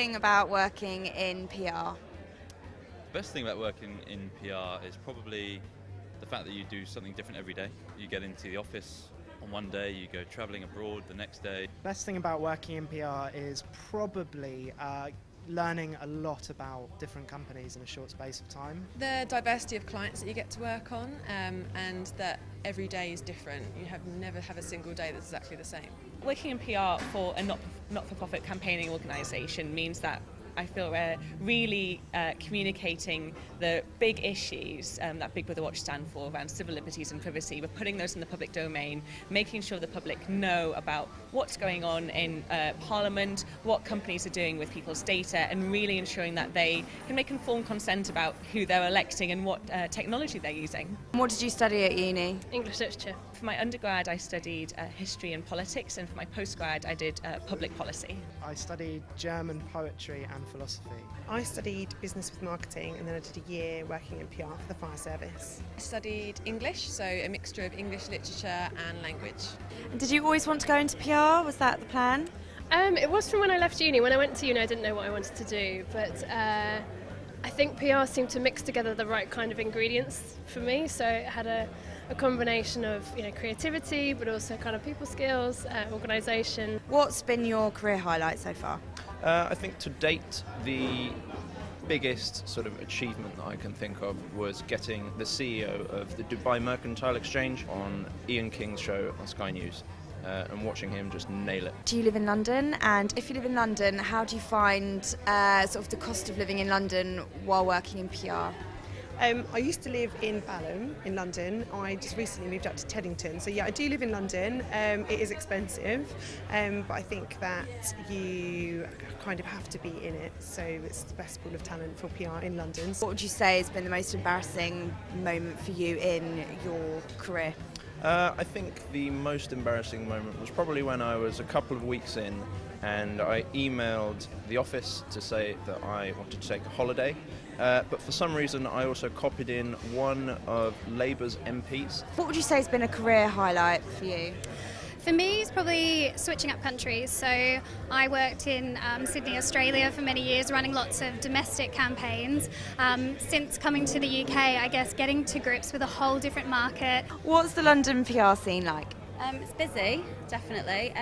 thing about working in PR? The best thing about working in PR is probably the fact that you do something different every day. You get into the office on one day, you go travelling abroad the next day. Best thing about working in PR is probably learning a lot about different companies in a short space of time. The diversity of clients that you get to work on, and that every day is different. You never have a single day that's exactly the same. Working in PR for a not-for-profit campaigning organisation means that I feel we're really communicating the big issues that Big Brother Watch stand for around civil liberties and privacy. We're putting those in the public domain, making sure the public know about what's going on in Parliament, what companies are doing with people's data, and really ensuring that they can make informed consent about who they're electing and what technology they're using. What did you study at uni? English literature. For my undergrad I studied history and politics, and for my postgrad I did public policy. I studied German poetry and philosophy. I studied business with marketing, and then I did a year working in PR for the fire service. I studied English, so a mixture of English literature and language. And did you always want to go into PR? Was that the plan? It was from when I left uni. When I went to uni I didn't know what I wanted to do, but I think PR seemed to mix together the right kind of ingredients for me, so it had a combination of creativity but also kind of people skills, organisation. What's been your career highlight so far? I think to date the biggest sort of achievement that I can think of was getting the CEO of the Dubai Mercantile Exchange on Ian King's show on Sky News and watching him just nail it. Do you live in London? And if you live in London, how do you find sort of the cost of living in London while working in PR? I used to live in Balham in London. I just recently moved up to Teddington. So yeah, I do live in London. It is expensive, but I think that you kind of have to be in it. So it's the best pool of talent for PR in London. What would you say has been the most embarrassing moment for you in your career? I think the most embarrassing moment was probably when I was a couple of weeks in and I emailed the office to say that I wanted to take a holiday, but for some reason I also copied in one of Labour's MPs. What would you say has been a career highlight for you? For me, it's probably switching up countries. So I worked in Sydney, Australia for many years, running lots of domestic campaigns. Since coming to the UK, I guess getting to grips with a whole different market. What's the London PR scene like? It's busy, definitely.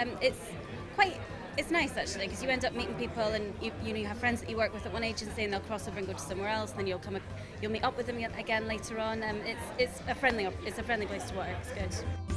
It's nice actually, because you end up meeting people, and you have friends that you work with at one agency, and they'll cross over and go to somewhere else, and then you'll meet up with them again later on. It's a friendly place to work. It's good.